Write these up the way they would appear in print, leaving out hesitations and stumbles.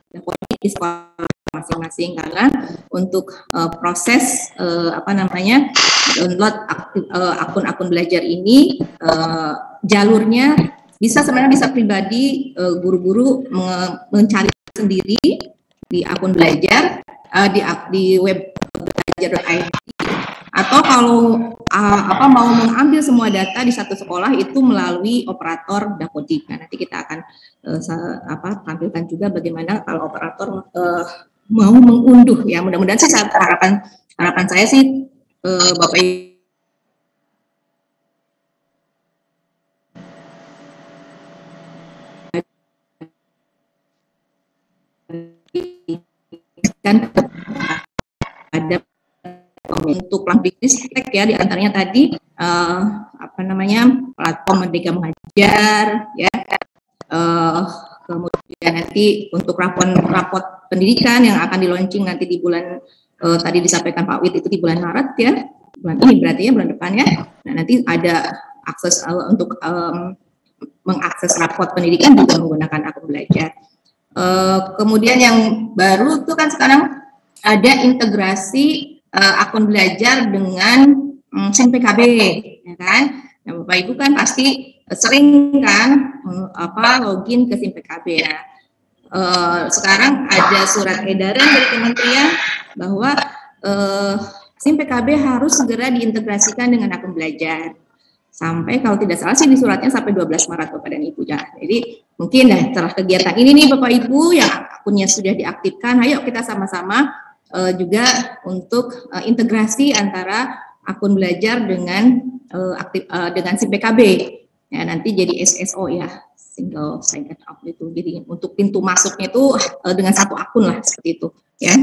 Dapodik di sekolah masing-masing, karena untuk proses download akun-akun belajar ini jalurnya sebenarnya bisa pribadi, guru-guru mencari sendiri di akun belajar di web belajar.id, atau kalau mau mengambil semua data di satu sekolah itu melalui operator Dapodik. Nah, nanti kita akan tampilkan juga bagaimana kalau operator mau mengunduh, ya. Mudah-mudahan sih harapan saya sih Bapak Ibu dan ada untuk bisnis ya, diantaranya tadi platform Merdeka Mengajar, ya, kemudian nanti untuk rapot pendidikan yang akan di launching nanti di bulan tadi disampaikan Pak Wid itu di bulan Maret, ya, bulan ini berarti ya, bulan depan, ya. Nah, nanti ada akses untuk mengakses rapot pendidikan juga menggunakan akun belajar. Kemudian yang baru itu kan sekarang ada integrasi akun belajar dengan SIM PKB, ya kan? Nah, Bapak Ibu kan pasti sering kan login ke SIM PKB, ya. Sekarang ada surat edaran dari kementerian bahwa SIM PKB harus segera diintegrasikan dengan akun belajar. Sampai kalau tidak salah sih di suratnya sampai 12 Maret Bapak dan Ibu, ya. Jadi mungkin setelah kegiatan ini nih Bapak Ibu yang akunnya sudah diaktifkan, ayo kita sama-sama juga untuk integrasi antara akun belajar dengan SIM PKB, ya, nanti jadi SSO, ya, single sign up itu. Jadi untuk pintu masuknya itu dengan satu akun lah, seperti itu, ya.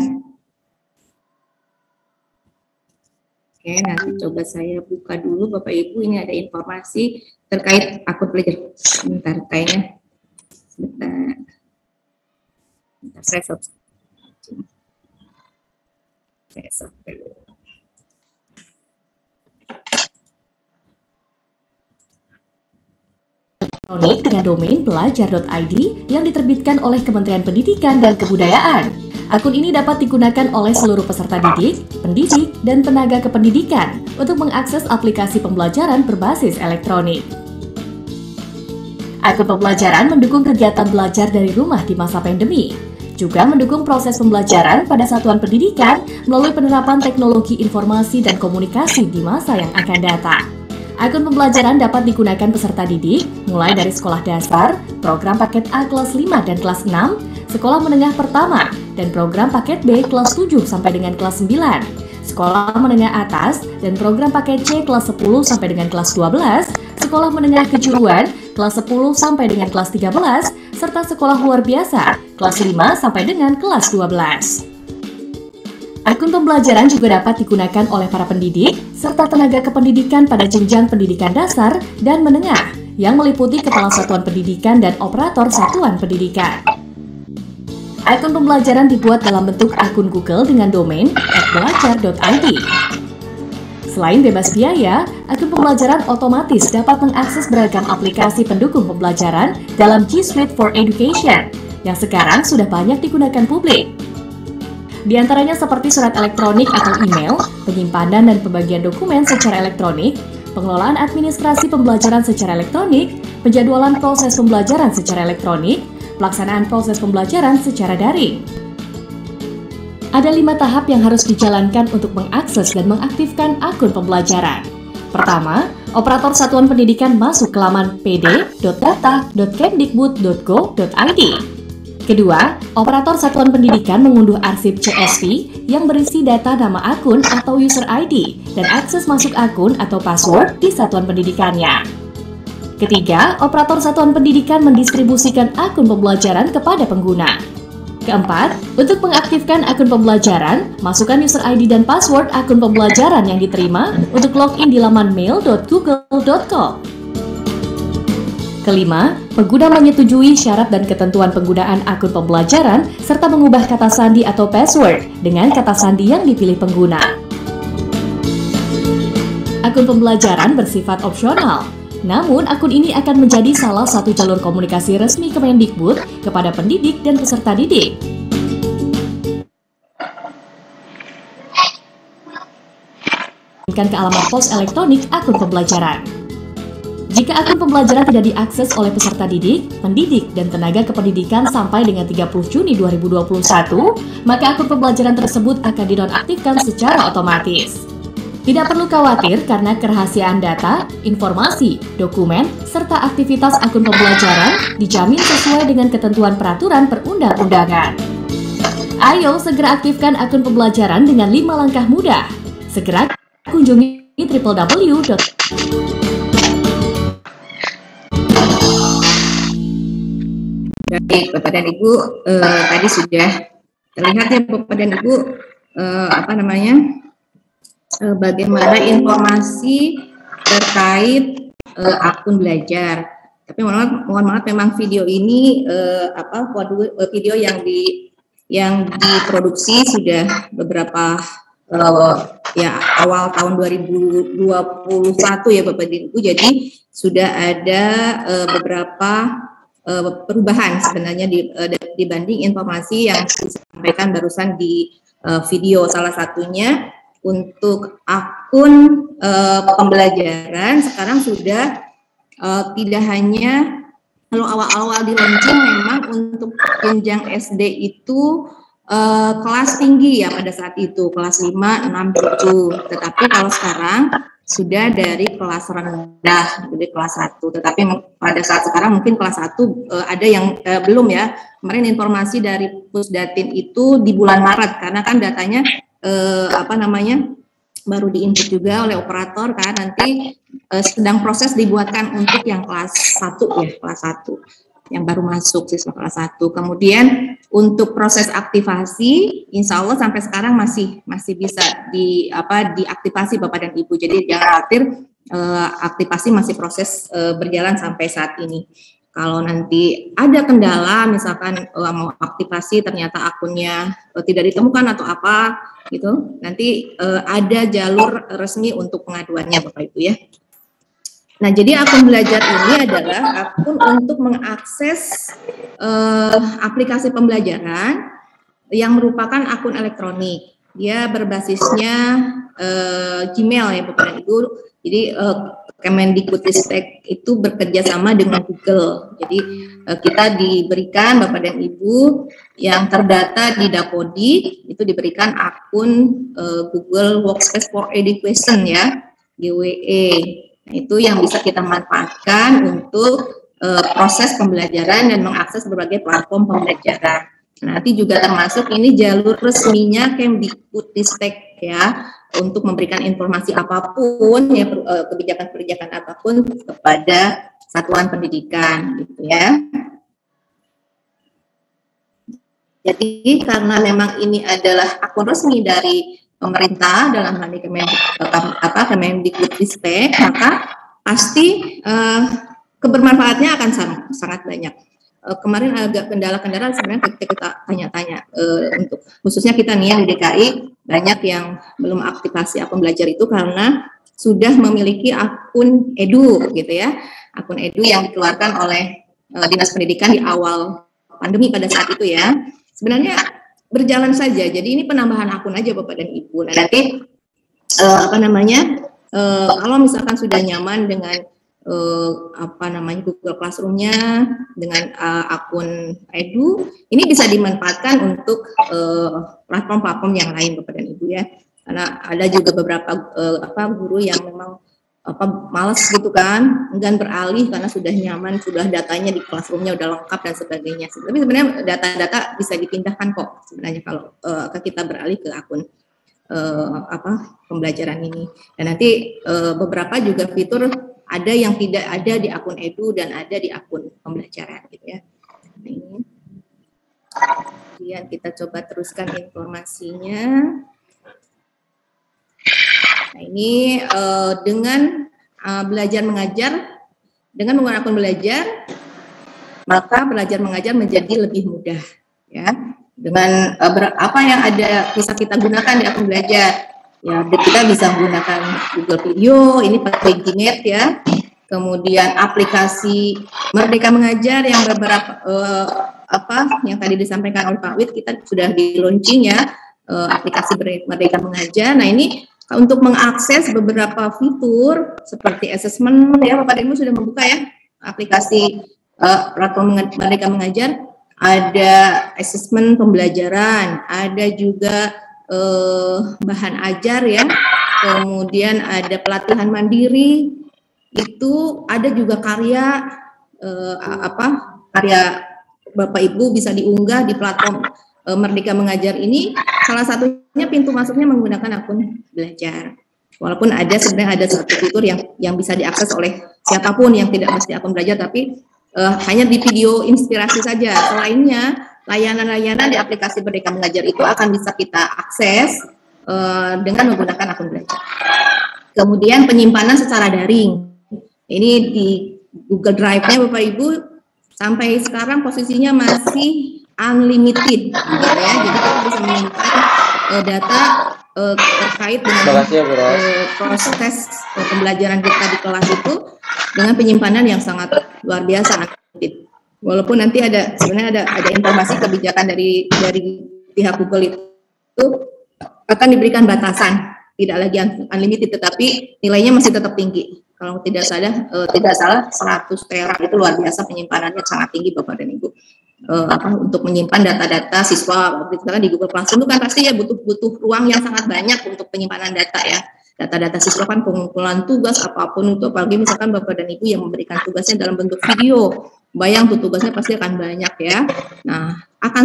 Oke, nanti coba saya buka dulu Bapak Ibu, ini ada informasi terkait akun belajar. Sebentar, kayaknya. Sebentar saya stop dulu. Elektronik dengan domain belajar.id yang diterbitkan oleh Kementerian Pendidikan dan Kebudayaan. Akun ini dapat digunakan oleh seluruh peserta didik, pendidik, dan tenaga kependidikan untuk mengakses aplikasi pembelajaran berbasis elektronik. Akun pembelajaran mendukung kegiatan belajar dari rumah di masa pandemi, juga mendukung proses pembelajaran pada satuan pendidikan melalui penerapan teknologi informasi dan komunikasi di masa yang akan datang. Akun pembelajaran dapat digunakan peserta didik mulai dari sekolah dasar, program paket A kelas 5 dan kelas 6, sekolah menengah pertama, dan program paket B kelas 7 sampai dengan kelas 9, sekolah menengah atas, dan program paket C kelas 10 sampai dengan kelas 12, sekolah menengah kejuruan kelas 10 sampai dengan kelas 13, serta sekolah luar biasa kelas 5 sampai dengan kelas 12. Akun pembelajaran juga dapat digunakan oleh para pendidik serta tenaga kependidikan pada jenjang pendidikan dasar dan menengah yang meliputi kepala satuan pendidikan dan operator satuan pendidikan. Akun pembelajaran dibuat dalam bentuk akun Google dengan domain @belajar.id. Selain bebas biaya, akun pembelajaran otomatis dapat mengakses beragam aplikasi pendukung pembelajaran dalam G Suite for Education yang sekarang sudah banyak digunakan publik. Di antaranya seperti surat elektronik atau email, penyimpanan dan pembagian dokumen secara elektronik, pengelolaan administrasi pembelajaran secara elektronik, penjadwalan proses pembelajaran secara elektronik, pelaksanaan proses pembelajaran secara daring. Ada 5 tahap yang harus dijalankan untuk mengakses dan mengaktifkan akun pembelajaran. Pertama, operator satuan pendidikan masuk ke laman pd.data.kemdikbud.go.id. Kedua, operator satuan pendidikan mengunduh arsip CSV yang berisi data nama akun atau user ID dan akses masuk akun atau password di satuan pendidikannya. Ketiga, operator satuan pendidikan mendistribusikan akun pembelajaran kepada pengguna. Keempat, untuk mengaktifkan akun pembelajaran, masukkan user ID dan password akun pembelajaran yang diterima untuk login di laman mail.google.com. Kelima, pengguna menyetujui syarat dan ketentuan penggunaan akun pembelajaran serta mengubah kata sandi atau password dengan kata sandi yang dipilih pengguna. Akun pembelajaran bersifat opsional, namun akun ini akan menjadi salah satu jalur komunikasi resmi Kemendikbud kepada pendidik dan peserta didik. ke alamat pos elektronik akun pembelajaran. Jika akun pembelajaran tidak diakses oleh peserta didik, pendidik, dan tenaga kependidikan sampai dengan 30 Juni 2021, maka akun pembelajaran tersebut akan dinonaktifkan secara otomatis. Tidak perlu khawatir karena kerahasiaan data, informasi, dokumen, serta aktivitas akun pembelajaran dijamin sesuai dengan ketentuan peraturan perundang-undangan. Ayo segera aktifkan akun pembelajaran dengan 5 langkah mudah. Segera kunjungi www. Baik, Bapak dan Ibu, tadi sudah terlihat ya Bapak dan Ibu, bagaimana informasi terkait akun belajar. Tapi mohon maaf memang video ini video yang diproduksi sudah beberapa awal tahun 2021 ya Bapak dan Ibu. Jadi sudah ada beberapa perubahan sebenarnya dibanding informasi yang disampaikan barusan di video. Salah satunya untuk akun pembelajaran sekarang sudah tidak hanya kalau awal-awal di launching memang untuk jenjang SD itu kelas tinggi ya pada saat itu kelas 5, 6, 7. Tetapi kalau sekarang sudah dari kelas rendah, dari kelas 1. Tetapi pada saat sekarang mungkin kelas 1 ada yang belum ya. Kemarin informasi dari Pusdatin itu di bulan Maret, karena kan datanya baru diinput juga oleh operator kan, nanti sedang proses dibuatkan untuk yang kelas 1 ya, kelas 1. Yang baru masuk siswa kelas 1. Kemudian untuk proses aktivasi, insya Allah sampai sekarang masih bisa diaktifasi Bapak dan Ibu. Jadi jangan khawatir, aktivasi masih proses berjalan sampai saat ini. Kalau nanti ada kendala, misalkan mau aktivasi ternyata akunnya tidak ditemukan atau apa gitu, nanti ada jalur resmi untuk pengaduannya Bapak Ibu ya. Nah, jadi akun belajar ini adalah akun untuk mengakses aplikasi pembelajaran yang merupakan akun elektronik. Dia berbasisnya Gmail ya Bapak dan Ibu. Jadi Kemendikbudristek itu bekerja sama dengan Google. Jadi kita diberikan Bapak dan Ibu yang terdata di Dapodik itu diberikan akun Google Workspace for Education ya, GWE. Nah, itu yang bisa kita manfaatkan untuk proses pembelajaran dan mengakses berbagai platform pembelajaran. Nanti juga termasuk ini jalur resminya Kemdikbudristek ya, untuk memberikan informasi apapun ya, kebijakan-kebijakan apapun kepada satuan pendidikan gitu ya. Jadi karena memang ini adalah akun resmi dari pemerintah dalam hal ini Kemendikbudristek, maka pasti kebermanfaatnya akan sangat banyak. Kemarin agak kendala-kendala sebenarnya kita tanya-tanya untuk khususnya kita nih yang di DKI banyak yang belum aktivasi akun belajar itu karena sudah memiliki akun edu gitu ya, akun edu yang dikeluarkan oleh Dinas Pendidikan di awal pandemi pada saat itu ya. Sebenarnya berjalan saja. Jadi ini penambahan akun aja Bapak dan Ibu. Nah, nanti kalau misalkan sudah nyaman dengan Google Classroom-nya dengan akun edu, ini bisa dimanfaatkan untuk platform-platform yang lain Bapak dan Ibu ya. Karena ada juga beberapa guru yang memang malas gitu kan, enggan beralih karena sudah nyaman, sudah datanya di Classroom-nya udah lengkap dan sebagainya. Tapi sebenarnya data-data bisa dipindahkan kok sebenarnya kalau kita beralih ke akun pembelajaran ini. Dan nanti beberapa juga fitur ada yang tidak ada di akun edu dan ada di akun pembelajaran gitu ya. Nah, ini. Kemudian kita coba teruskan informasinya. Nah, ini dengan belajar mengajar, dengan menggunakan akun belajar, maka belajar mengajar menjadi lebih mudah ya. Dengan apa yang bisa kita gunakan di akun belajar. Ya, kita bisa menggunakan Google Video, ini pakai Gnet ya. Kemudian aplikasi Merdeka Mengajar yang beberapa yang tadi disampaikan oleh Pak Wid, kita sudah di launching ya, aplikasi Merdeka Mengajar. Nah, ini untuk mengakses beberapa fitur seperti assessment ya, Bapak dan Ibu sudah membuka ya aplikasi platform Merdeka Mengajar. Ada assessment pembelajaran, ada juga bahan ajar ya, kemudian ada pelatihan mandiri, itu ada juga karya karya Bapak Ibu bisa diunggah di platform Merdeka Mengajar ini. Salah satunya pintu masuknya menggunakan akun belajar. Walaupun sebenarnya ada satu fitur yang bisa diakses oleh siapapun yang tidak mesti akun belajar, tapi hanya di video inspirasi saja. Selainnya, layanan-layanan di aplikasi Merdeka Mengajar itu akan bisa kita akses dengan menggunakan akun belajar. Kemudian penyimpanan secara daring. Ini di Google Drive-nya Bapak Ibu sampai sekarang posisinya masih unlimited, gitu ya. Jadi kita bisa menyimpan data terkait dengan proses pembelajaran kita di kelas itu dengan penyimpanan yang sangat luar biasa. Walaupun nanti sebenarnya ada informasi kebijakan dari pihak Google itu akan diberikan batasan, tidak lagi unlimited, tetapi nilainya masih tetap tinggi. Kalau tidak salah 100 tera itu luar biasa, penyimpanannya sangat tinggi Bapak dan Ibu. Untuk menyimpan data-data siswa, misalkan di Google Classroom itu kan pasti ya butuh ruang yang sangat banyak untuk penyimpanan data ya. Data-data siswa kan pengumpulan tugas apapun itu, apalagi misalkan Bapak dan Ibu yang memberikan tugasnya dalam bentuk video, bayang tuh tugasnya pasti akan banyak ya. Nah, akan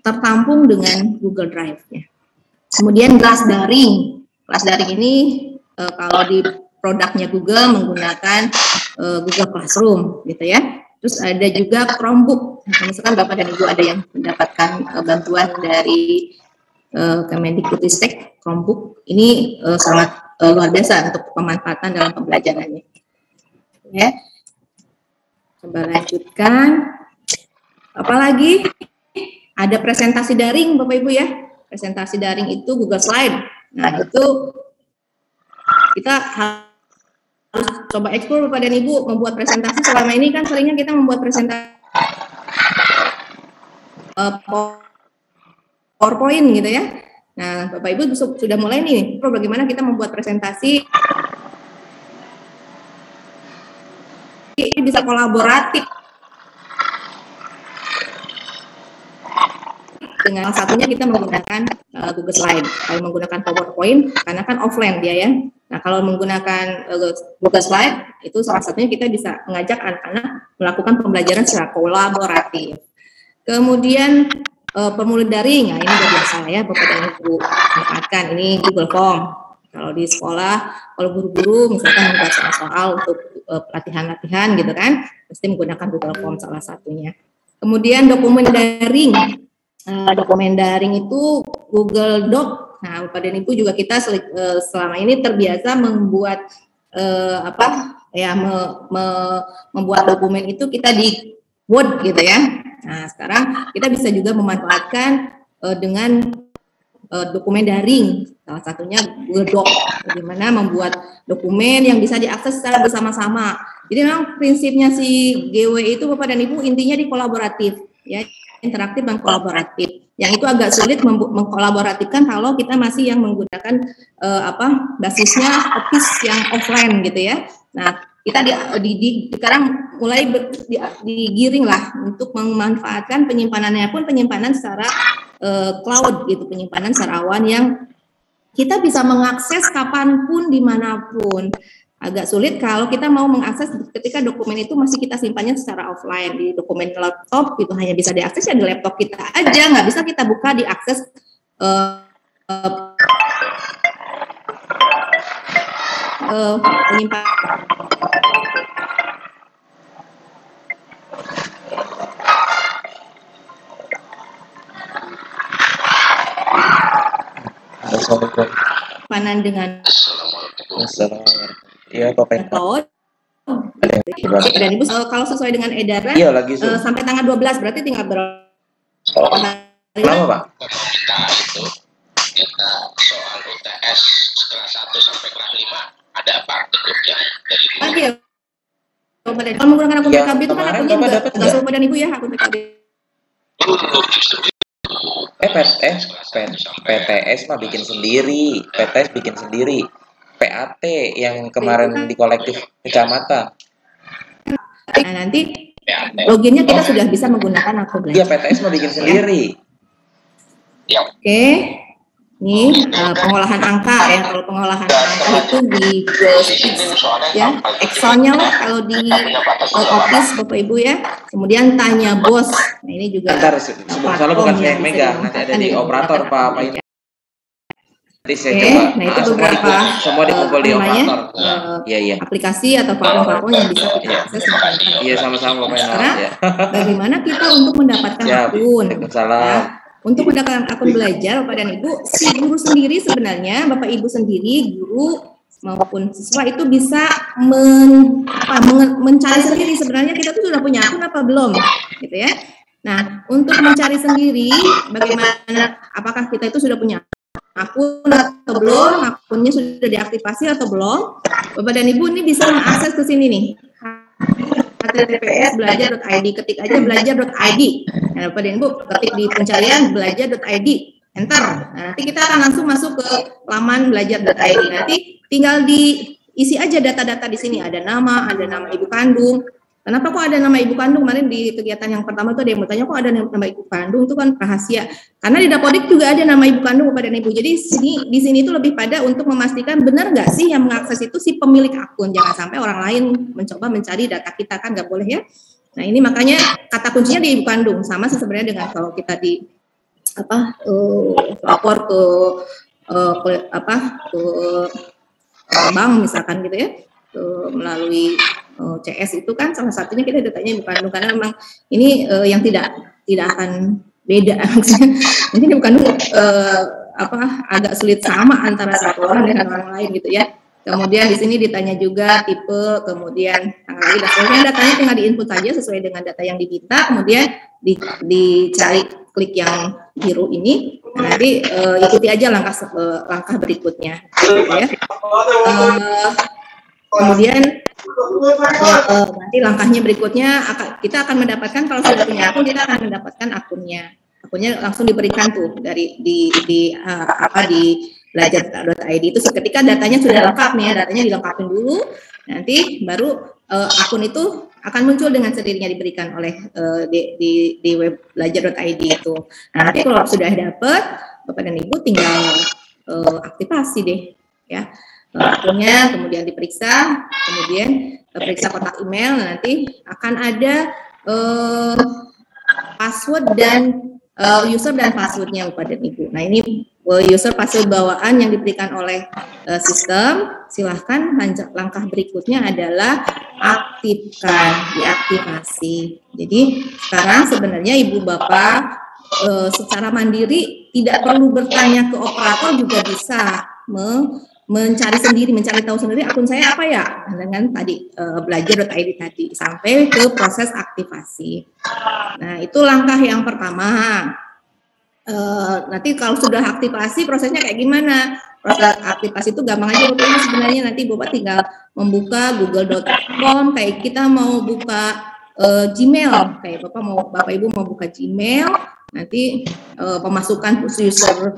tertampung dengan Google Drive ya. Kemudian kelas daring ini kalau di produknya Google menggunakan Google Classroom gitu ya. Terus ada juga Chromebook. Misalkan Bapak dan Ibu ada yang mendapatkan bantuan dari Kemendikbudristek, Chromebook ini sangat luar biasa untuk pemanfaatan dalam pembelajarannya. Ya. Coba lanjutkan. Apalagi ada presentasi daring Bapak Ibu ya. Presentasi daring itu Google Slide. Nah, itu kita harus coba eksplor Bapak dan Ibu membuat presentasi. Selama ini kan seringnya kita membuat presentasi PowerPoint gitu ya. Nah, Bapak Ibu sudah mulai nih, bagaimana kita membuat presentasi ini bisa kolaboratif. Dengan satunya kita menggunakan Google Slide. Kalau menggunakan PowerPoint, karena kan offline dia ya. Nah, kalau menggunakan Google Slide, itu salah satunya kita bisa mengajak anak-anak melakukan pembelajaran secara kolaboratif. Kemudian pemulihan daring, nah ini udah biasa ya Bapak dan Ibu manfaatkan. Ini Google Form. Kalau di sekolah, kalau guru-guru misalkan membuat soal-soal untuk pelatihan-latihan gitu kan, pasti menggunakan Google Form salah satunya. Kemudian dokumen daring. Dokumen daring itu Google Doc. Nah, Bapak dan Ibu juga kita selama ini terbiasa membuat membuat dokumen itu kita di Word gitu ya. Nah, sekarang kita bisa juga memanfaatkan dengan dokumen daring. Salah satunya Google Doc. Bagaimana membuat dokumen yang bisa diakses secara bersama-sama. Jadi memang prinsipnya si GW itu Bapak dan Ibu intinya di kolaboratif ya. Interaktif dan kolaboratif. Yang itu agak sulit mengkolaboratifkan kalau kita masih yang menggunakan basisnya Office yang offline gitu ya. Nah, kita sekarang mulai digiring lah untuk memanfaatkan penyimpanannya pun penyimpanan secara cloud gitu, penyimpanan secara awan yang kita bisa mengakses kapanpun dimanapun. Agak sulit kalau kita mau mengakses ketika dokumen itu masih kita simpannya secara offline. Di dokumen laptop itu hanya bisa diakses ya di laptop kita aja, nggak bisa kita buka diakses penyimpanan dengan Iya, Bapak. Cloud. Dan Ibu kalau sesuai dengan edaran sampai tanggal 12 berarti tinggal berapa hari? Berapa, Pak? Kita soal UTS kelas 1 sampai kelas 5 ada praktikumnya dari lagi ya. Kalau menggunakan akun PKB itu kan akunnya juga nggak seluruh dan Ibu ya akun PKB. PTS mah bikin sendiri, PTS bikin sendiri. PAT yang kemarin di kolektif kecamatan. Nah, nanti loginnya kita sudah bisa menggunakan akun Iya, belajar. PTS mau bikin sendiri. Oke, ini pengolahan angka ya. Kalau pengolahan angka itu di ya, Excelnya lah kalau di Office Bapak Ibu ya. Kemudian tanya bos. Nah ini juga. Ntar soalnya bukan saya yang megang, nanti ada di operator Pak ini. Nanti saya coba. Nah itu beberapa semua dikumpul di operator. Iya. Aplikasi atau platform yang bisa kita akses. Iya sama-sama Bapak Karena bagaimana kita untuk mendapatkan akun? Waalaikumsalam. Untuk mendapatkan akun belajar Bapak dan Ibu, si guru sendiri sebenarnya, Bapak Ibu sendiri, guru maupun siswa itu bisa mencari sendiri sebenarnya kita tuh sudah punya akun apa belum, gitu ya. Nah, untuk mencari sendiri, bagaimana, apakah kita itu sudah punya akun atau belum, akunnya sudah diaktifasi atau belum, Bapak dan Ibu ini bisa mengakses ke sini nih. https belajar.id, ketik aja belajar.id. Nah, Bapak dan Ibu ketik di pencarian belajar.id, enter. Nah, nanti kita akan langsung masuk ke laman belajar.id. Nanti tinggal diisi aja data-data di sini. Ada nama ibu kandung. Kenapa kok ada nama ibu kandung? Kemarin di kegiatan yang pertama tuh ada yang bertanya kok ada nama ibu kandung, itu kan rahasia. Karena di Dapodik juga ada nama ibu kandung Bapak dan Ibu. Jadi di sini itu lebih pada untuk memastikan benar nggak sih yang mengakses itu si pemilik akun. Jangan sampai orang lain mencoba mencari data kita, kan nggak boleh ya. Nah ini makanya kata kuncinya di ibu kandung, sama sebenarnya dengan kalau kita di lapor ke bank misalkan gitu ya, melalui CS itu kan salah satunya kita datanya ibu kandung, karena memang ini yang tidak akan beda maksudnya. Mungkin ibu kandung agak sulit sama antara satu orang dengan orang lain gitu ya. Kemudian di sini ditanya juga tipe, kemudian tanggal lahir, dan sebagainya. Datanya tinggal diinput saja sesuai dengan data yang diminta, kemudian dicari klik yang biru ini. Nanti ikuti aja langkah berikutnya, gitu ya. Kemudian nanti langkahnya berikutnya kita akan mendapatkan, kalau sudah punya akun kita akan mendapatkan akunnya langsung diberikan tuh dari di belajar.id itu ketika datanya sudah lengkap nih ya, datanya dilengkapin dulu, nanti baru akun itu akan muncul dengan sendirinya diberikan oleh di web belajar.id itu. Nah, nanti kalau sudah dapat Bapak dan Ibu tinggal aktifasi deh ya akunnya, kemudian diperiksa, kemudian periksa kotak email. Nanti akan ada password dan user dan passwordnya Bapak dan Ibu. Nah ini user password bawaan yang diberikan oleh sistem. Silahkan langkah berikutnya adalah diaktifasi. Jadi sekarang sebenarnya Ibu Bapak secara mandiri tidak perlu bertanya ke operator, juga bisa mencari tahu sendiri akun saya apa ya, dengan tadi belajar.id tadi sampai ke proses aktivasi. Nah itu langkah yang pertama. Nanti kalau sudah aktivasi prosesnya kayak gimana? Proses aktivasi itu gampang aja Bapak Ibu, sebenarnya nanti Bapak tinggal membuka google.com, kayak kita mau buka Gmail, kayak Bapak Ibu mau buka Gmail, nanti memasukkan user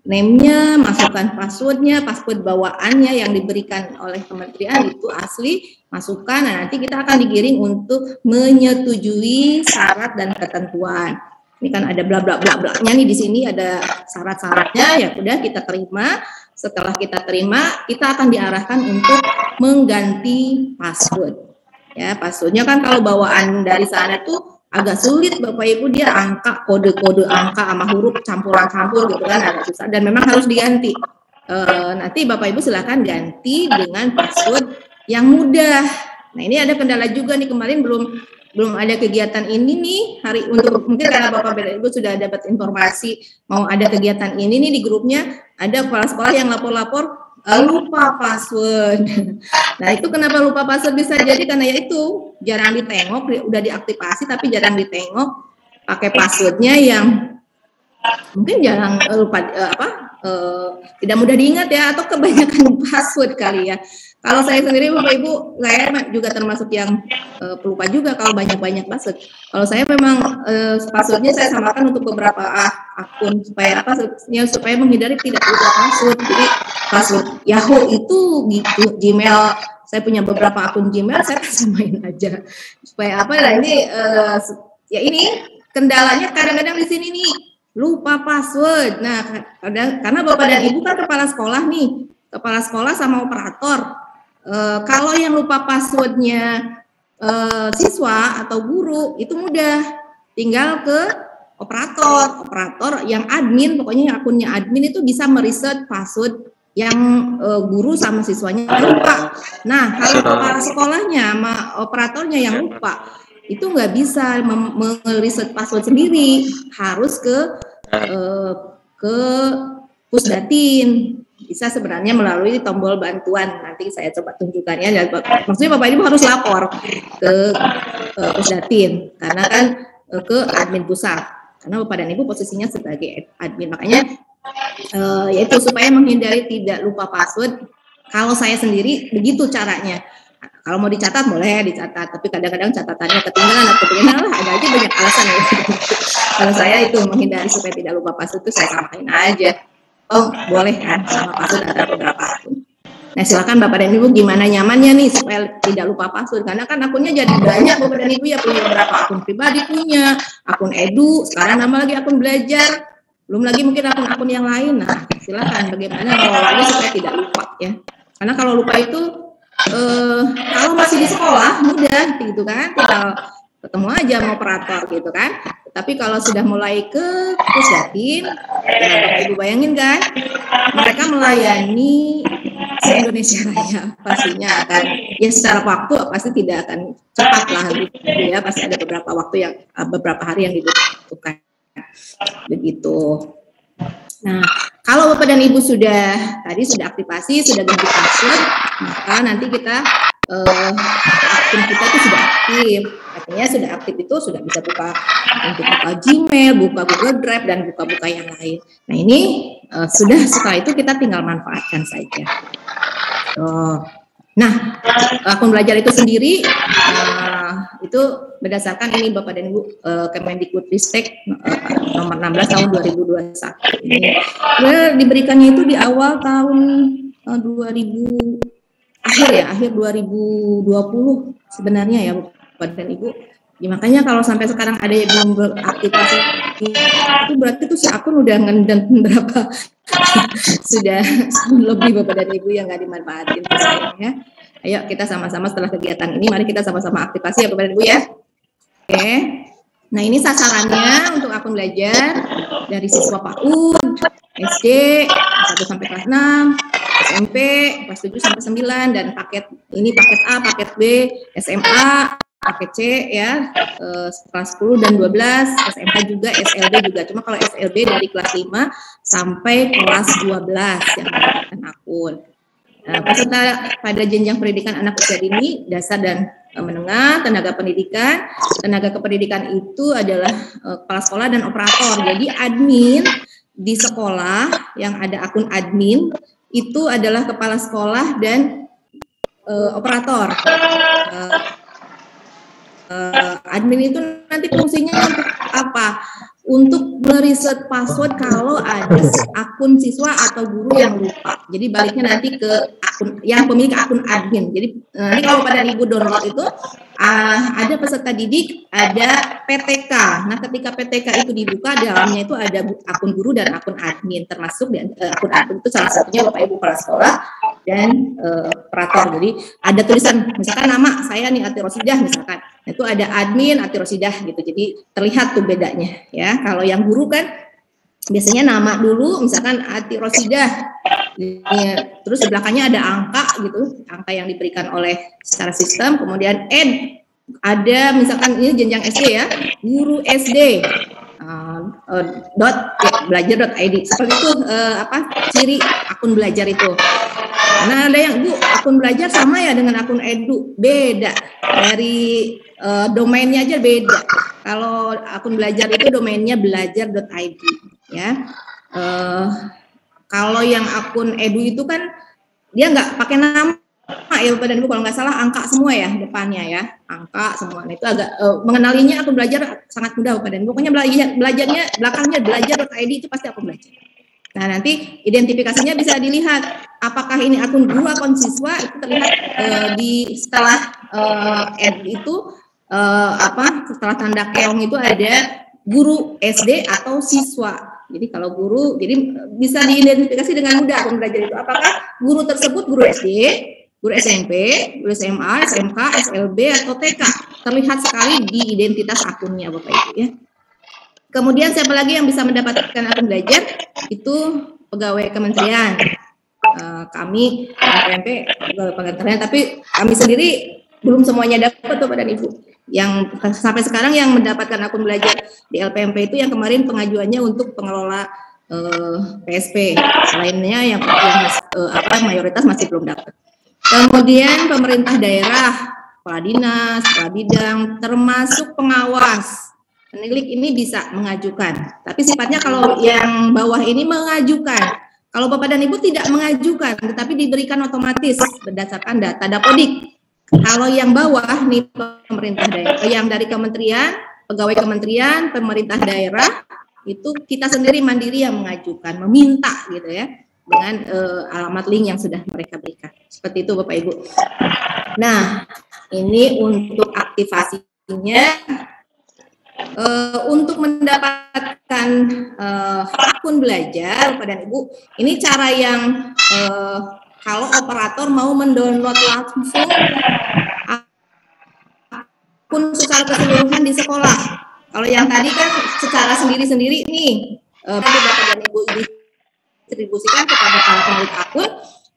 name-nya, masukkan password-nya, password bawaannya yang diberikan oleh kementerian itu asli, masukkan. Nah, nanti kita akan digiring untuk menyetujui syarat dan ketentuan. Ini kan ada bla bla bla bla-nya nih, di sini ada syarat-syaratnya, ya udah kita terima. Setelah kita terima, kita akan diarahkan untuk mengganti password. Ya, passwordnya kan kalau bawaan dari sana tuh agak sulit Bapak Ibu, dia angka, kode-kode angka sama huruf campuran-campur gitu kan, agak susah dan memang harus diganti. Nanti Bapak Ibu silakan ganti dengan password yang mudah. Nah ini ada kendala juga nih, kemarin belum ada kegiatan ini nih hari untuk, mungkin karena Bapak Ibu sudah dapat informasi mau ada kegiatan ini nih di grupnya, ada kepala-kepala yang lapor-lapor lupa password. Nah itu kenapa lupa password bisa jadi karena ya itu jarang ditengok, udah diaktifasi tapi jarang ditengok, pakai passwordnya yang mungkin jarang lupa tidak mudah diingat ya, atau kebanyakan password kali ya. Kalau saya sendiri Bapak Ibu, saya juga termasuk yang pelupa juga kalau banyak-banyak password. Kalau saya memang passwordnya saya samakan untuk beberapa akun supaya apa? Ya, supaya menghindari tidak lupa password. Jadi password Yahoo itu gitu, Gmail saya punya beberapa akun Gmail saya samain aja supaya apa? Nah ini ya ini kendalanya kadang-kadang di sini nih lupa password. Nah karena Bapak dan Ibu kan kepala sekolah nih, kepala sekolah sama operator. Kalau yang lupa passwordnya siswa atau guru itu mudah, tinggal ke operator yang admin, pokoknya yang akunnya admin itu bisa mereset password yang guru sama siswanya lupa. Nah kalau kepala sekolahnya sama operatornya yang lupa, itu nggak bisa mereset password sendiri, harus ke Pusdatin. Bisa sebenarnya melalui tombol bantuan, nanti saya coba tunjukkannya. Maksudnya Bapak Ibu harus lapor ke Pusdatin karena kan ke admin pusat, karena Bapak dan Ibu posisinya sebagai admin. Makanya yaitu supaya menghindari tidak lupa password. Kalau saya sendiri begitu caranya. Kalau mau dicatat boleh dicatat, tapi kadang-kadang catatannya ketinggalan atau bagaimana lah, ada aja banyak alasan ya. Kalau saya itu menghindari supaya tidak lupa password itu saya samain aja. Oh boleh kan, sama password ada beberapa akun. Nah silakan Bapak dan Ibu gimana nyamannya nih supaya tidak lupa password, karena kan akunnya jadi banyak Bapak dan Ibu ya, punya beberapa akun pribadi, punya akun edu, sekarang nama lagi akun belajar, belum lagi mungkin akun-akun yang lain. Nah silakan bagaimana mengelolanya supaya tidak lupa ya, karena kalau lupa itu kalau masih di sekolah mudah gitu kan, tinggal ketemu aja sama operator gitu kan. Tapi kalau sudah mulai ke Pusdatin, ya Bapak Ibu bayangin kan, mereka melayani se-Indonesia Raya, pastinya akan ya secara waktu pasti tidak akan cepat lah gitu ya, pasti ada beberapa waktu yang beberapa hari yang dibutuhkan begitu. Nah kalau Bapak dan Ibu sudah aktivasi, sudah ganti password, maka nanti kita akun kita itu sudah aktif. Artinya sudah aktif itu sudah bisa buka Gmail, buka Google Drive, dan buka yang lain. Nah ini setelah itu kita tinggal manfaatkan saja. Nah akun belajar itu sendiri itu berdasarkan ini Bapak dan Ibu Kemendikbudristek nomor 16 tahun 2021 ini diberikannya itu di awal tahun 2020 sebenarnya ya Bapak dan Ibu. Ya, makanya kalau sampai sekarang ada yang belum beraktivasi itu berarti tuh si akun udah ngendeng berapa sudah lebih Bapak dan Ibu yang nggak dimanfaatin ya. Ayo kita sama-sama setelah kegiatan ini mari kita sama-sama aktivasi ya Bapak dan Ibu ya. Oke. Nah ini sasarannya untuk akun belajar dari siswa PAUD, SD 1 sampai kelas 6, SMP kelas 7 sampai 9, dan paket A, paket B, SMA, paket C ya, kelas 10 dan 12, SMK juga, SLB juga. Cuma kalau SLB dari kelas 5 sampai kelas 12 yang mendapatkan akun. Nah, peserta pada jenjang pendidikan anak usia dini, dasar dan menengah, tenaga pendidikan. Tenaga kependidikan itu adalah kepala sekolah dan operator. Jadi admin di sekolah yang ada akun admin itu adalah kepala sekolah dan operator. Admin itu nanti fungsinya untuk apa? Untuk meriset password kalau ada akun siswa atau guru yang lupa. Jadi baliknya nanti ke akun yang pemilik akun admin. Jadi ini kalau pada Ibu download itu ada peserta didik, ada PTK. Nah ketika PTK itu dibuka, dalamnya itu ada akun guru dan akun admin, termasuk akun admin itu salah satunya Bapak Ibu kepala sekolah dan operator. Jadi ada tulisan misalkan nama saya nih Ati Rosidah misalkan. Itu ada admin Ati Rosidah gitu. Jadi terlihat tuh bedanya ya. Kalau yang guru kan biasanya nama dulu misalkan Ati Rosidah. Ya, terus di belakangnya ada angka gitu, angka yang diberikan oleh secara sistem, kemudian ada misalkan ini jenjang SD ya, guru SD belajar.id seperti itu ciri akun belajar itu. Nah ada yang Bu akun belajar sama ya dengan akun edu, beda dari domainnya aja beda. Kalau akun belajar itu domainnya belajar.id ya. Kalau yang akun edu itu kan dia nggak pakai nama ya Bapak dan Ibu, kalau nggak salah angka semua ya depannya ya, angka semua. Nah, itu agak mengenalinya akun belajar sangat mudah Bapak dan Ibu. Pokoknya belajarnya belakangnya belajar.id itu pasti akun belajar. Nah, nanti identifikasinya bisa dilihat apakah ini akun guru, akun siswa, itu terlihat di setelah setelah tanda keong itu ada guru SD atau siswa. Jadi kalau guru, jadi bisa diidentifikasi dengan mudah akun belajar itu. Apakah guru tersebut guru SD, guru SMP, guru SMA, SMK, SLB, atau TK. Terlihat sekali di identitas akunnya Bapak Ibu ya. Kemudian siapa lagi yang bisa mendapatkan akun belajar? Itu pegawai kementerian. Kami LPMP pegawai kementerian, tapi kami sendiri belum semuanya dapat Bapak dan Ibu. Yang sampai sekarang yang mendapatkan akun belajar di LPMP itu yang kemarin pengajuannya untuk pengelola PSP. Lainnya yang mayoritas masih belum dapat. Kemudian pemerintah daerah, kepala dinas, kepala bidang, termasuk pengawas. Penilik ini bisa mengajukan, tapi sifatnya kalau yang bawah ini mengajukan. Kalau Bapak dan Ibu tidak mengajukan, tetapi diberikan otomatis berdasarkan data Dapodik. Kalau yang bawah nih pemerintah daerah, yang dari kementerian, pegawai kementerian, pemerintah daerah, itu kita sendiri mandiri yang mengajukan, meminta gitu ya, dengan alamat link yang sudah mereka berikan. Seperti itu Bapak Ibu. Nah, ini untuk aktivasinya. Untuk mendapatkan akun belajar Bapak dan Ibu, ini cara yang kalau operator mau mendownload langsung akun secara keseluruhan di sekolah. Kalau yang tadi kan secara sendiri-sendiri nih, Bapak dan Ibu distribusikan kepada para pemilik akun.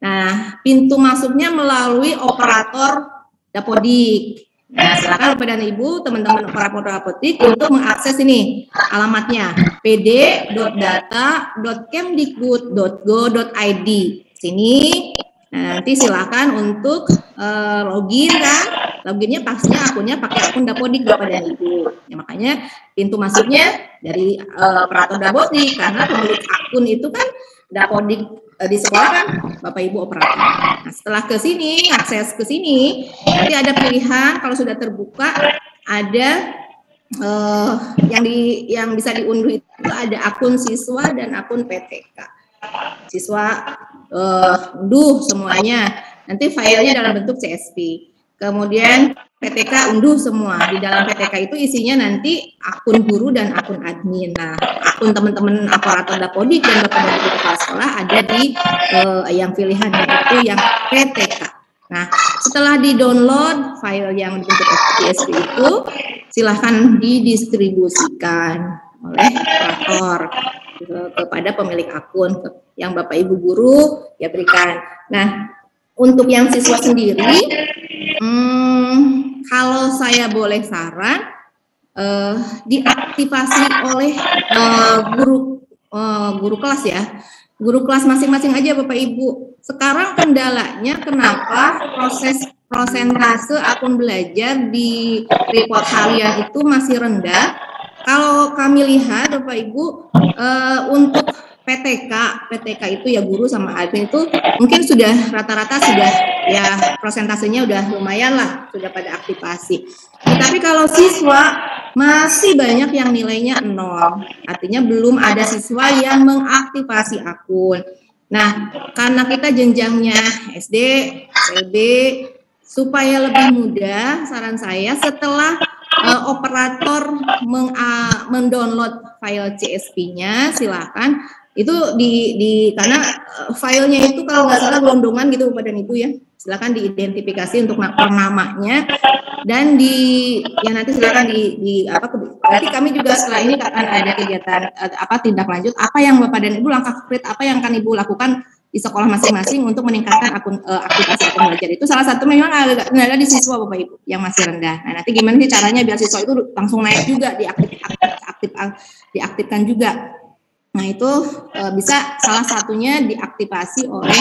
Nah, pintu masuknya melalui operator Dapodik. Nah, silakan Bapak dan Ibu, teman-teman operator Dapodik untuk mengakses ini alamatnya pd.data.kemdikbud.go.id. Sini, nah, nanti silakan untuk login kan, loginnya pastinya akunnya pakai akun Dapodik Bapak dan Ibu. Ya, makanya pintu masuknya dari operator Dapodik karena pemilik akun itu kan Dapodik di sekolah kan Bapak Ibu operator. Nah, setelah ke sini, akses ke sini, nanti ada pilihan kalau sudah terbuka ada yang bisa diunduh itu ada akun siswa dan akun PTK. Siswa unduh semuanya. Nanti filenya dalam bentuk CSV. Kemudian PTK unduh semua. Di dalam PTK itu isinya nanti akun guru dan akun admin. Nah, akun teman-teman operator Dapodik dan Bapak dan Ibu kepala sekolah ada di yang pilihannya itu yang PTK. Nah, setelah di-download file yang bentuk CSV itu, silahkan didistribusikan oleh operator kepada pemilik akun yang Bapak Ibu guru ya berikan. Nah, untuk yang siswa sendiri, kalau saya boleh saran, diaktifasi oleh guru kelas ya, guru kelas masing-masing aja Bapak Ibu. Sekarang kendalanya kenapa proses prosentase akun belajar di report harian itu masih rendah. Kalau kami lihat Bapak Ibu, untuk PTK itu ya guru sama admin itu mungkin sudah rata-rata sudah ya prosentasenya udah lumayan lah, sudah pada aktivasi. Tapi kalau siswa masih banyak yang nilainya 0, artinya belum ada siswa yang mengaktifasi akun. Nah, karena kita jenjangnya SD, SLB, supaya lebih mudah, saran saya setelah operator mendownload file CSV-nya, silakan itu karena filenya itu kalau nggak salah gelondongan gitu Bapak dan Ibu ya, silakan diidentifikasi untuk namanya dan nanti silakan nanti kami juga setelah ini akan ada kegiatan tindak lanjut apa yang Bapak dan Ibu langkah konkret apa yang akan Ibu lakukan di sekolah masing-masing untuk meningkatkan aktivasi akun belajar. Itu salah satu memang agak kendala di siswa Bapak Ibu yang masih rendah. Nah, nanti gimana sih caranya biar siswa itu langsung naik juga diaktifkan juga. Nah, itu bisa salah satunya diaktifasi oleh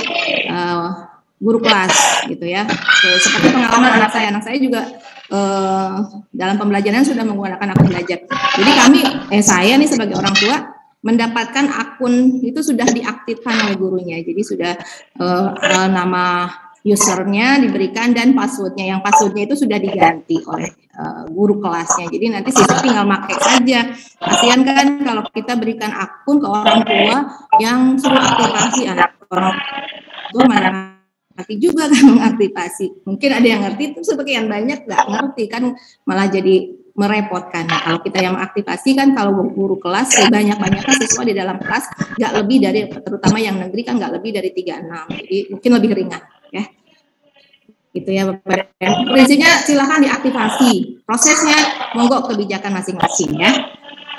guru kelas gitu ya. Seperti pengalaman anak saya juga dalam pembelajaran sudah menggunakan akun belajar. Jadi saya nih sebagai orang tua mendapatkan akun itu sudah diaktifkan oleh gurunya. Jadi sudah nama usernya diberikan dan passwordnya. Yang passwordnya itu sudah diganti oleh guru kelasnya. Jadi nanti siswa tinggal pakai saja. Kasihan kan kalau kita berikan akun ke orang tua yang suruh aktivasi, anak orang tua mana ngerti juga kan mengaktifasi. Mungkin ada yang ngerti, itu sebagian banyak nggak ngerti kan, malah jadi merepotkan. Nah, kalau kita yang mengaktifasi kan, kalau guru kelas sebanyak-banyaknya siswa di dalam kelas nggak lebih dari, terutama yang negeri kan nggak lebih dari 36, jadi mungkin lebih ringan ya. Gitu ya Bapak. Prinsipnya silakan diaktifasi. Prosesnya monggo kebijakan masing-masing ya.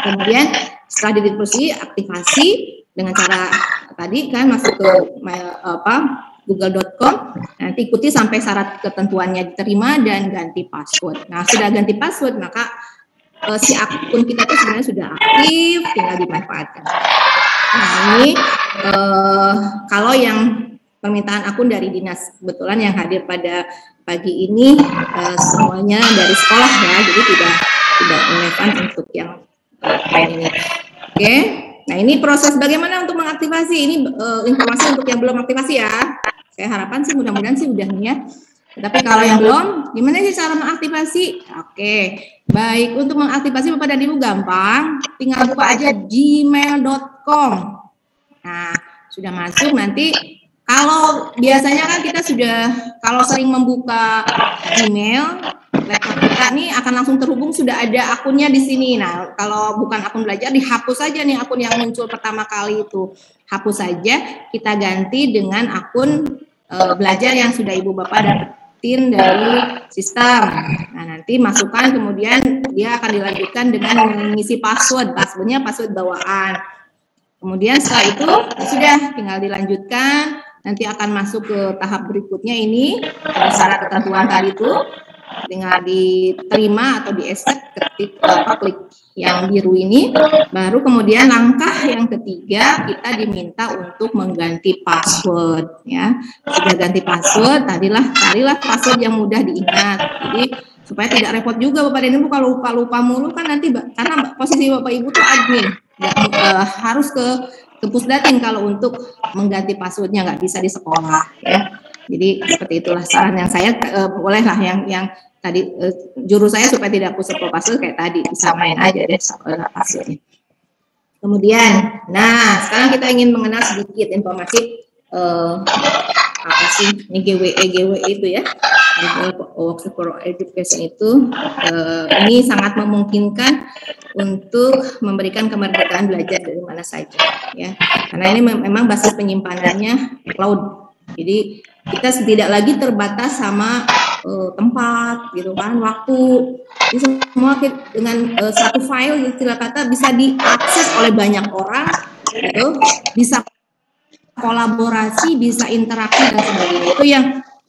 Kemudian setelah diaktifasi, aktivasi dengan cara tadi kan masuk ke google.com, nanti ikuti sampai syarat ketentuannya diterima dan ganti password. Nah, sudah ganti password, maka si akun kita itu sebenarnya sudah aktif, tinggal dimanfaatkan. Nah, ini kalau yang permintaan akun dari dinas, kebetulan yang hadir pada pagi ini semuanya dari sekolah ya, jadi tidak relevan untuk yang lain ini. Oke. Nah, ini proses bagaimana untuk mengaktifasi. Ini informasi untuk yang belum aktivasi ya. Saya harapan sih mudah-mudahan sih udah nih ya. Tapi kalau yang belum, gimana sih cara mengaktifasi? Oke, baik, untuk mengaktifasi Bapak dan Ibu gampang, tinggal buka aja gmail.com. Nah, sudah masuk nanti. Kalau biasanya kan kita sudah, kalau sering membuka Gmail, laptop kita nih akan langsung terhubung, sudah ada akunnya di sini. Nah, kalau bukan akun belajar, dihapus saja nih akun yang muncul pertama kali itu. Hapus saja, kita ganti dengan akun belajar yang sudah Ibu Bapak dapetin dari sistem. Nah, nanti masukkan, kemudian dia akan dilanjutkan dengan mengisi password. Passwordnya password bawaan. Kemudian setelah itu, ya sudah tinggal dilanjutkan. Nanti akan masuk ke tahap berikutnya ini, pada syarat ketentuan tadi itu, tinggal diterima atau di-accept, klik yang biru ini, baru kemudian langkah yang ketiga kita diminta untuk mengganti password ya. Sudah ganti password, carilah password yang mudah diingat. Jadi supaya tidak repot juga Bapak dan Ibu kalau lupa mulu kan nanti, karena posisi Bapak Ibu tuh admin, harus ke Pusdatin kalau untuk mengganti passwordnya, nggak bisa di sekolah ya. Jadi seperti itulah saran yang saya bolehlah yang tadi juru saya supaya tidak pusat password kayak tadi, bisa main aja deh passwordnya. Kemudian, nah sekarang kita ingin mengenal sedikit informasi apa sih ini GWE itu ya, Workshop for Education itu ini sangat memungkinkan untuk memberikan kemerdekaan belajar dari mana saja ya, karena ini memang basis penyimpanannya cloud, jadi kita tidak lagi terbatas sama tempat gitu kan, waktu. Jadi semua dengan satu file istilah kata bisa diakses oleh banyak orang gitu, bisa kolaborasi, bisa interaksi dan sebagainya. Itu yang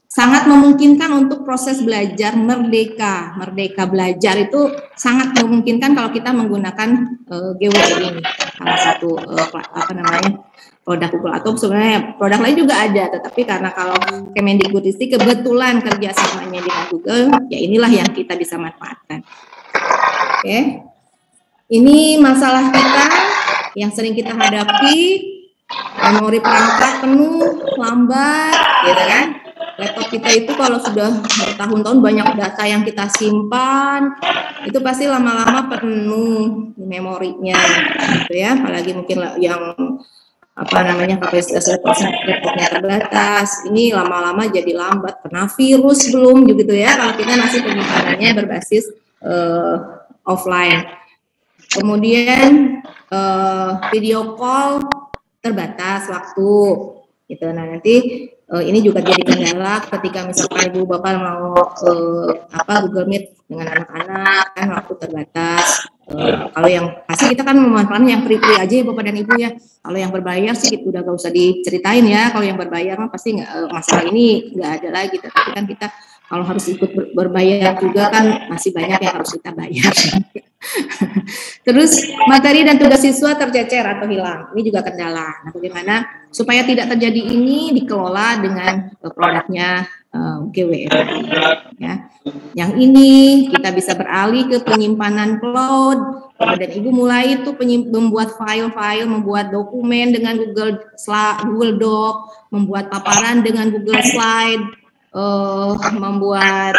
sangat memungkinkan untuk proses belajar merdeka belajar, itu sangat memungkinkan kalau kita menggunakan GWE ini, salah satu produk Google, atau sebenarnya produk lain juga ada, tetapi karena kalau Kemendikbudristek kebetulan kerjasamanya dengan Google, ya inilah yang kita bisa manfaatkan. Oke, ini masalah kita yang sering kita hadapi, memori perangkat penuh, lambat, gitu kan? Laptop kita itu kalau sudah bertahun-tahun banyak data yang kita simpan, itu pasti lama-lama penuh di memorinya, gitu ya. Apalagi mungkin yang kapasitas laptopnya terbatas, ini lama-lama jadi lambat, kena virus belum, gitu ya. Kalau kita masih penyimpanannya berbasis offline. Kemudian video call terbatas waktu, gitu. Nah nanti ini juga jadi kendala ketika misalkan Ibu Bapak mau Google Meet dengan anak-anak, kan waktu terbatas. Kalau yang pasti kita kan memanfaatkan yang free aja ya Bapak dan Ibu ya. Kalau yang berbayar sih udah gak usah diceritain ya. Kalau yang berbayar mah pasti masalah ini nggak ada lagi. Tapi kan kita kalau harus ikut berbayar juga kan masih banyak yang harus kita bayar. Terus materi dan tugas siswa tercecer atau hilang, ini juga kendala. Nah, bagaimana supaya tidak terjadi ini dikelola dengan produknya GWE ya. Yang ini kita bisa beralih ke penyimpanan cloud. Dan Ibu mulai itu membuat file-file, membuat dokumen dengan Google Doc, membuat paparan dengan Google Slide. membuat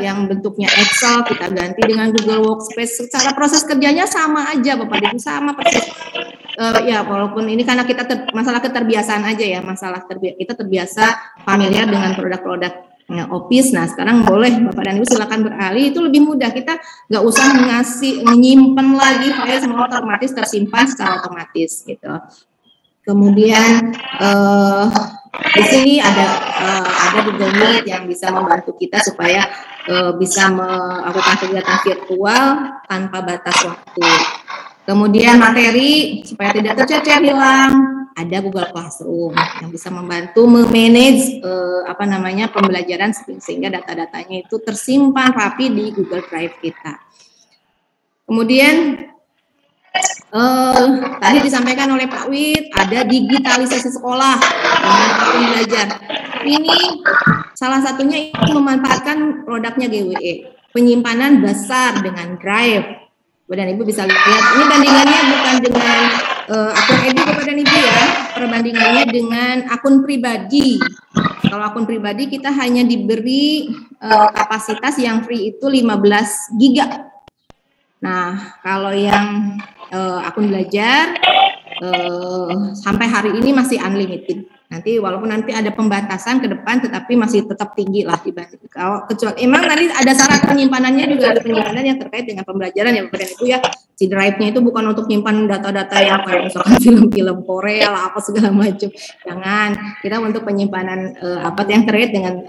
yang bentuknya Excel kita ganti dengan Google Workspace. Secara proses kerjanya sama aja Bapak Ibu, sama persis. Ya walaupun ini karena kita masalah keterbiasaan aja ya, kita terbiasa familiar dengan produk-produk Office. Nah sekarang boleh Bapak dan Ibu silakan beralih, itu lebih mudah, kita nggak usah menyimpan lagi file, semua otomatis tersimpan secara otomatis gitu. Kemudian di sini ada Google Meet yang bisa membantu kita supaya bisa melakukan kegiatan virtual tanpa batas waktu. Kemudian materi supaya tidak tercecer hilang, ada Google Classroom yang bisa membantu memanage pembelajaran sehingga data-datanya itu tersimpan rapi di Google Drive kita. Kemudian tadi disampaikan oleh Pak Wid, ada digitalisasi sekolah dengan akun belajar. Ini salah satunya ini memanfaatkan produknya GWE, penyimpanan besar dengan Drive. Bapak dan Ibu bisa lihat, ini bandingannya bukan dengan akun Edu Bapak dan Ibu ya, perbandingannya dengan akun pribadi. Kalau akun pribadi kita hanya diberi kapasitas yang free itu 15 GB. Nah, kalau yang akun belajar sampai hari ini masih unlimited. Nanti walaupun nanti ada pembatasan ke depan, tetapi masih tetap tinggi lah dibanding kalau kecuali emang nanti ada syarat penyimpanannya juga, ada penyimpanan yang terkait dengan pembelajaran ya Bapak dan Ibu ya. Si drive-nya itu bukan untuk nyimpan data-data yang kayak misalkan film-film Korea lah apa segala macam. Jangan, kita untuk penyimpanan yang terkait dengan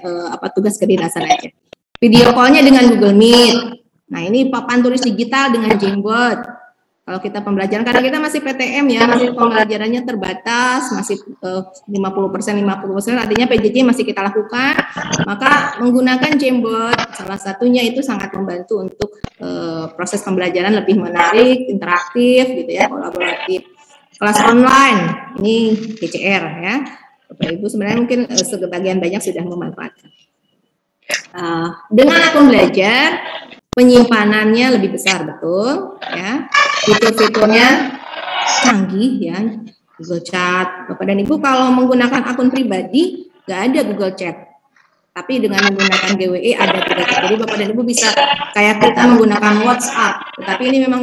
tugas kedinasan aja. Video call-nya dengan Google Meet. Nah ini papan tulis digital dengan Jamboard. Kalau kita pembelajaran, karena kita masih PTM ya, masih pembelajarannya terbatas, masih 50%, artinya PJJ masih kita lakukan, maka menggunakan Jamboard, salah satunya itu sangat membantu untuk proses pembelajaran lebih menarik, interaktif, gitu ya, kolaboratif. Kelas online, ini PCR ya, Bapak Ibu sebenarnya mungkin sebagian banyak sudah memanfaatkan. Dengan akun belajar, penyimpanannya lebih besar, betul ya. Fitur-fiturnya canggih ya, Google Chat. Bapak dan Ibu kalau menggunakan akun pribadi nggak ada Google Chat, tapi dengan menggunakan GWE ada Google Chat. Jadi Bapak dan Ibu bisa kayak kita menggunakan WhatsApp, tetapi ini memang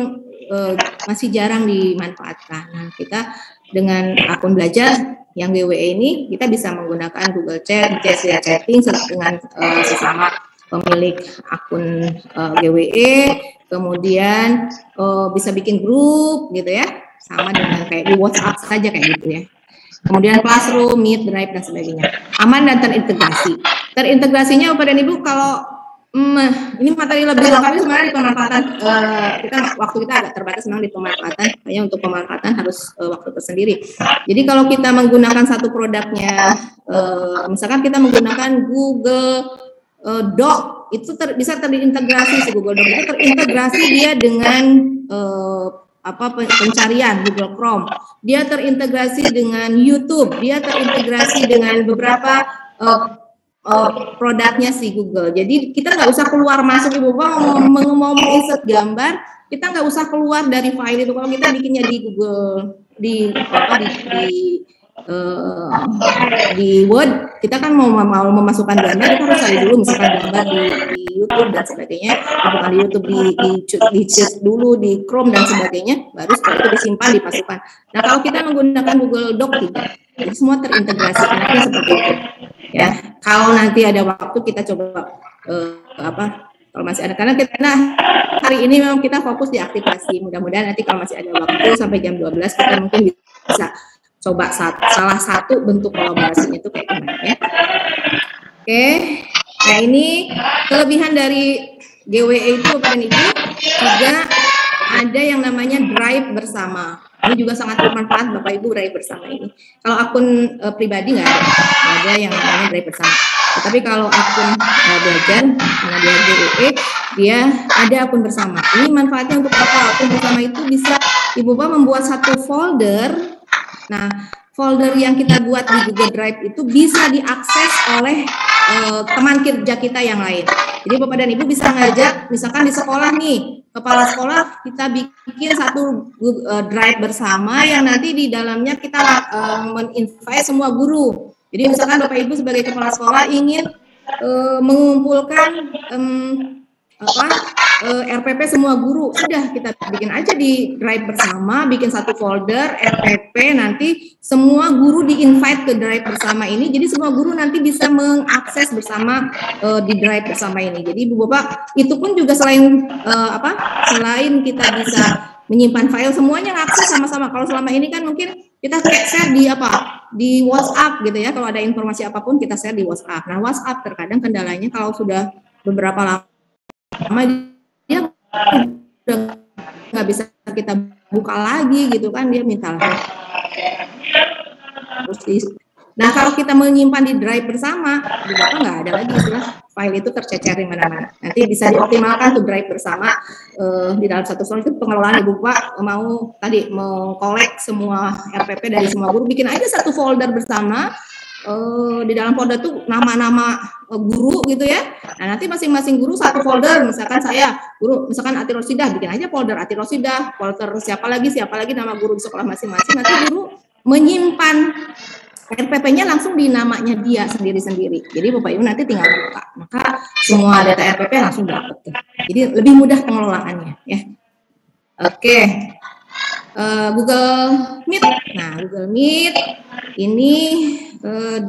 masih jarang dimanfaatkan. Nah, kita dengan akun belajar yang GWE ini kita bisa menggunakan Google Chat, chatting dengan sesama pemilik akun GWE, kemudian bisa bikin grup gitu ya, sama dengan kayak di WhatsApp saja kayak gitu ya. Kemudian Classroom, Meet, Drive dan sebagainya. Aman dan terintegrasi. Terintegrasinya Bapak dan Ibu kalau ini materi lebih lengkap sebenarnya di pemanfaatan waktu kita agak terbatas memang di pemanfaatan, hanya untuk pemanfaatan harus waktu tersendiri. Jadi kalau kita menggunakan satu produknya, misalkan kita menggunakan Google Doc, itu bisa terintegrasi, si Google Doc itu terintegrasi dia dengan pencarian Google Chrome, dia terintegrasi dengan YouTube, dia terintegrasi dengan beberapa produknya si Google. Jadi kita nggak usah keluar masuk, Ibu mau insert gambar, kita nggak usah keluar dari file itu. Kalau kita bikinnya di Google di Word, kita kan mau memasukkan gambar, kita harus cari dulu misalkan gambar di YouTube dan sebagainya, bukan di YouTube, di search dulu di Chrome dan sebagainya, baru setelah itu disimpan, dipasukkan. Nah kalau kita menggunakan Google Doc tidak, jadi semua terintegrasi, enaknya seperti itu. Ya, kalau nanti ada waktu kita coba kalau masih ada, karena hari ini memang kita fokus di aktivasi. Mudah-mudahan nanti kalau masih ada waktu sampai jam 12 kita mungkin bisa coba salah satu bentuk kolaborasinya itu kayak gimana ya. Oke, nah ini kelebihan dari GWE itu Bapak dan Ibu, juga ada yang namanya Drive bersama. Ini juga sangat bermanfaat Bapak Ibu, Drive bersama ini. Kalau akun pribadi nggak ada yang namanya Drive bersama. Tetapi kalau akun belajar, karena dia GWE, dia ada akun bersama. Ini manfaatnya untuk apa? Akun bersama itu bisa Ibu Bapak membuat satu folder. Nah, folder yang kita buat di Google Drive itu bisa diakses oleh teman kerja kita yang lain. Jadi Bapak dan Ibu bisa ngajak, misalkan di sekolah nih, kepala sekolah kita bikin satu Drive bersama yang nanti di dalamnya kita men-invite semua guru. Jadi misalkan Bapak Ibu sebagai kepala sekolah ingin mengumpulkan RPP semua guru, sudah kita bikin aja di drive bersama, bikin satu folder RPP, nanti semua guru di-invite ke drive bersama ini, jadi semua guru nanti bisa mengakses bersama di drive bersama ini. Jadi Ibu Bapak, itu pun juga selain selain kita bisa menyimpan file, semuanya ngakses sama-sama. Kalau selama ini kan mungkin kita share di WhatsApp gitu ya, kalau ada informasi apapun kita share di WhatsApp. Nah WhatsApp terkadang kendalanya kalau sudah beberapa lama dia udah nggak bisa kita buka lagi gitu kan, dia minta terus. Nah kalau kita menyimpan di drive bersama, di Bapak nggak ada lagi istilah file itu tercecer di mana-mana. Nanti bisa dioptimalkan tuh drive bersama di dalam satu soal itu pengelolaan Ibu Bapak mau tadi mengkolek semua RPP dari semua guru, bikin aja satu folder bersama. Di dalam folder tuh nama-nama guru gitu ya. Nah nanti masing-masing guru satu folder, misalkan saya guru, misalkan Ati Rosidah, bikin aja folder Ati Rosidah, folder siapa lagi nama guru di sekolah masing-masing. Nanti guru menyimpan RPP-nya langsung di namanya dia sendiri-sendiri. Jadi Bapak Ibu nanti tinggal buka, maka semua data RPP langsung dapat. Jadi lebih mudah pengelolaannya ya. Oke. Google Meet. Nah, Google Meet ini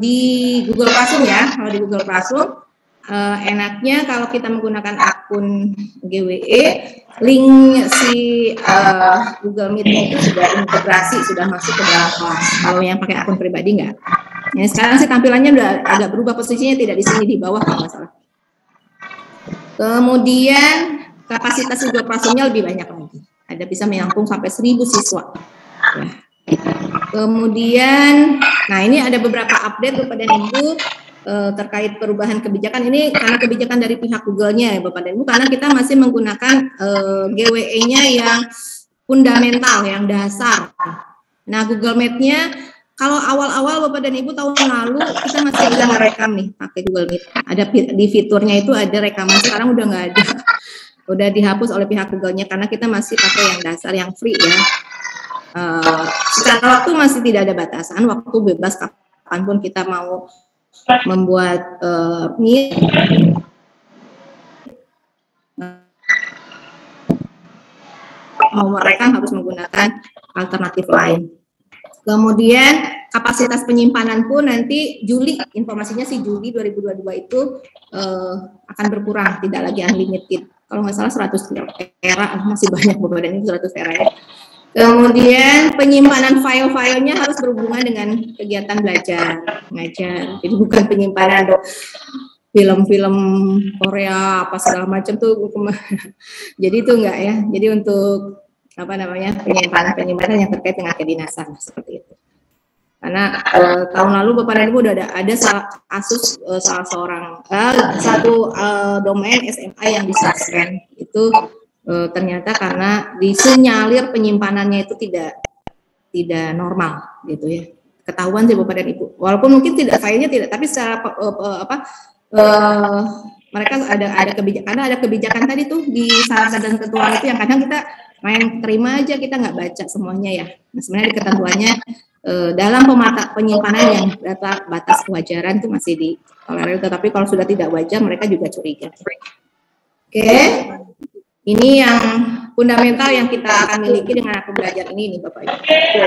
di Google Classroom ya. Kalau di Google Classroom enaknya kalau kita menggunakan akun GWE, link si Google Meet itu sudah integrasi, sudah masuk ke dalam kelas. Kalau yang pakai akun pribadi enggak. Ya, sekarang sih tampilannya udah agak berubah, posisinya tidak di sini, di bawah kalau nggak salah. Kemudian kapasitas Google Classroom-nya lebih banyak lagi. Ada bisa menampung sampai 1.000 siswa. Ya. Kemudian, nah ini ada beberapa update Bapak dan Ibu terkait perubahan kebijakan. Ini karena kebijakan dari pihak Google-nya ya Bapak dan Ibu, karena kita masih menggunakan GWE-nya yang fundamental, yang dasar. Nah Google Meet-nya, kalau awal-awal Bapak dan Ibu tahun lalu kita masih bisa merekam nih pakai Google Meet. Ada di fiturnya itu ada rekaman, sekarang udah nggak ada. Udah dihapus oleh pihak Google-nya karena kita masih pakai yang dasar, yang free ya. Secara waktu masih tidak ada batasan, waktu bebas kapanpun kita mau membuat Meet. Mau merekam harus menggunakan alternatif lain. Kemudian kapasitas penyimpanan pun nanti Juli, informasinya sih Juli 2022 itu akan berkurang, tidak lagi unlimited. Kalau nggak salah 100 tera, masih banyak Bapak dan Ibu 100 tera ya. Kemudian penyimpanan file-filenya harus berhubungan dengan kegiatan belajar, ngajar. Jadi bukan penyimpanan film-film Korea apa segala macam tuh. Jadi itu enggak ya. Jadi untuk penyimpanan yang terkait dengan kedinasan seperti itu. Karena tahun lalu Bapak dan Ibu udah ada kasus satu domain SMA yang disuspend itu ternyata karena disinyalir penyimpanannya itu tidak normal gitu ya. Ketahuan sih Bapak dan Ibu. Walaupun mungkin filenya tidak, tapi secara mereka ada kebijakan, karena ada kebijakan tadi tuh di saran dan ketentuan itu yang kadang kita main terima aja, kita nggak baca semuanya ya. Nah, sebenarnya di ketentuannya dalam penyimpanan yang data batas kewajaran itu masih ditolerir, tetapi kalau sudah tidak wajar mereka juga curiga. Oke. Ini yang fundamental yang kita akan miliki dengan akun belajar ini Bapak Ibu.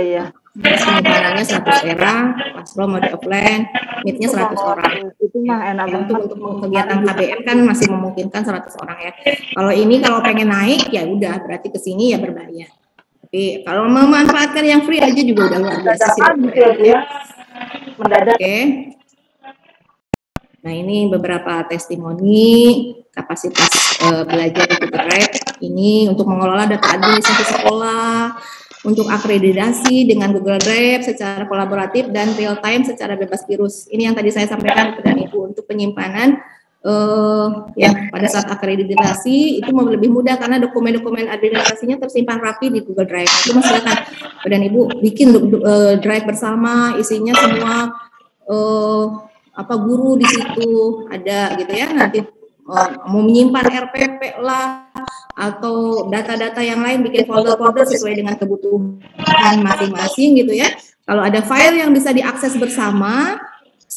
Iya. Penyimpanannya 100 era, Classroom mode offline, Meet-nya 100 orang. Itu mah enak banget. Untuk kegiatan KBM kan masih memungkinkan 100 orang ya. Kalau ini kalau pengen naik ya udah, berarti ke sini ya berbayar. Tapi kalau memanfaatkan yang free aja juga udah luar biasa sih. Mendadak. Oke. Nah ini beberapa testimoni kapasitas belajar di Google Drive ini untuk mengelola data administrasi sekolah, untuk akreditasi dengan Google Drive secara kolaboratif dan real time secara bebas virus. Ini yang tadi saya sampaikan kepada Ibu untuk penyimpanan ya pada saat akreditasi itu lebih mudah karena dokumen-dokumen administrasinya tersimpan rapi di Google Drive. Itu silakan dan Ibu bikin drive bersama, isinya semua guru di situ ada gitu ya, nanti mau menyimpan RPP lah atau data-data yang lain, bikin folder-folder sesuai dengan kebutuhan masing-masing gitu ya. Kalau ada file yang bisa diakses bersama,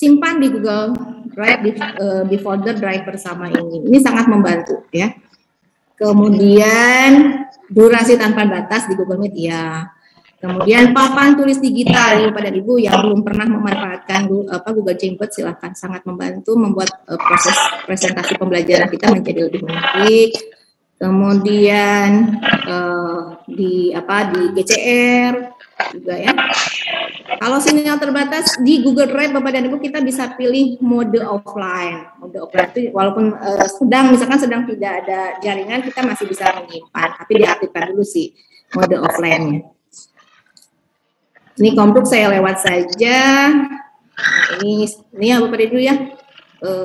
simpan di Google Drive di folder Drive bersama ini. Ini sangat membantu ya. Kemudian durasi tanpa batas di Google Meet ya. Kemudian papan tulis digital Bapak dan Ibu yang belum pernah memanfaatkan Google Jamboard, silahkan, sangat membantu membuat proses presentasi pembelajaran kita menjadi lebih menarik. Kemudian di GCR juga ya. Kalau sinyal terbatas di Google Drive Bapak dan Ibu kita bisa pilih mode offline. Mode offline itu walaupun misalkan sedang tidak ada jaringan kita masih bisa menyimpan, tapi diaktifkan dulu sih mode offline-nya. Ini kompruk saya lewat saja. Nah, ini ya Bapak dan Ibu ya.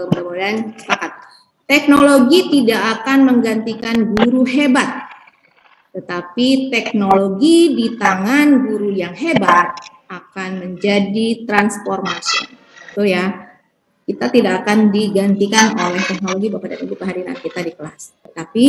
Mudah-mudahan sepakat. Teknologi tidak akan menggantikan guru hebat, tetapi teknologi di tangan guru yang hebat akan menjadi transformasi. Itu ya, kita tidak akan digantikan oleh teknologi Bapak dan Ibu kehadiran kita di kelas. Tetapi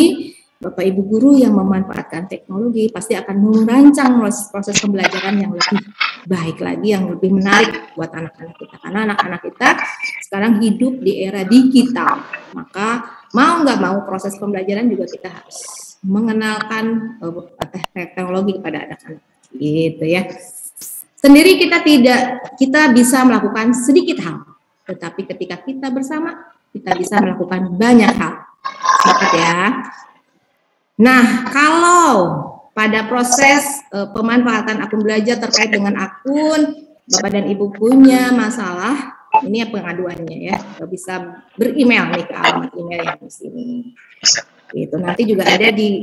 Bapak Ibu guru yang memanfaatkan teknologi pasti akan merancang proses pembelajaran yang lebih baik lagi, yang lebih menarik buat anak-anak kita. Karena anak-anak kita sekarang hidup di era digital, maka mau nggak mau proses pembelajaran juga kita harus mengenalkan teknologi kepada anak-anak. Gitu ya. Sendiri kita bisa melakukan sedikit hal, tetapi ketika kita bersama kita bisa melakukan banyak hal. Sepakat ya. Nah, kalau pada proses pemanfaatan akun belajar terkait dengan akun, Bapak dan Ibu punya masalah, ini ya pengaduannya ya, bisa ber-email nih ke alamat email yang di sini. Itu nanti juga ada di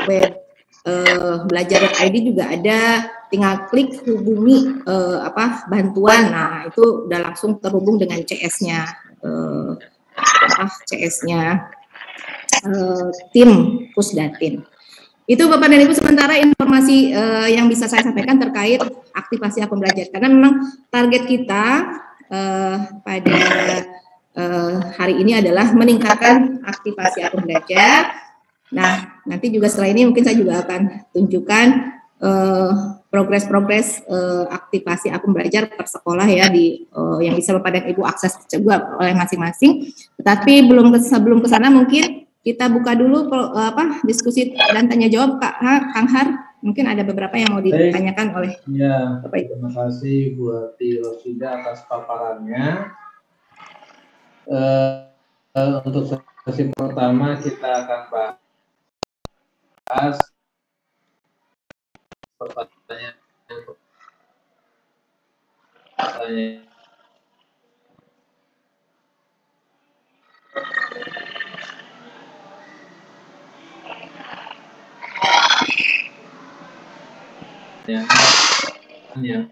web belajar.id juga ada, tinggal klik hubungi bantuan. Nah, itu udah langsung terhubung dengan CS-nya. CS-nya tim Pusdatin. Itu Bapak dan Ibu sementara informasi yang bisa saya sampaikan terkait aktivasi akun belajar. Karena memang target kita pada hari ini adalah meningkatkan aktivasi akun belajar. Nah, nanti juga setelah ini mungkin saya juga akan tunjukkan progres-progres aktivasi akun belajar per sekolah ya yang bisa Bapak dan Ibu akses juga oleh masing-masing. Tetapi sebelum ke sana mungkin kita buka dulu diskusi dan tanya jawab Kang Har. Mungkin ada beberapa yang mau ditanyakan oleh Bapak Ibu. Terima kasih buat Rosida atas paparannya. Untuk sesi pertama kita akan bahas pertanyaan. Ya.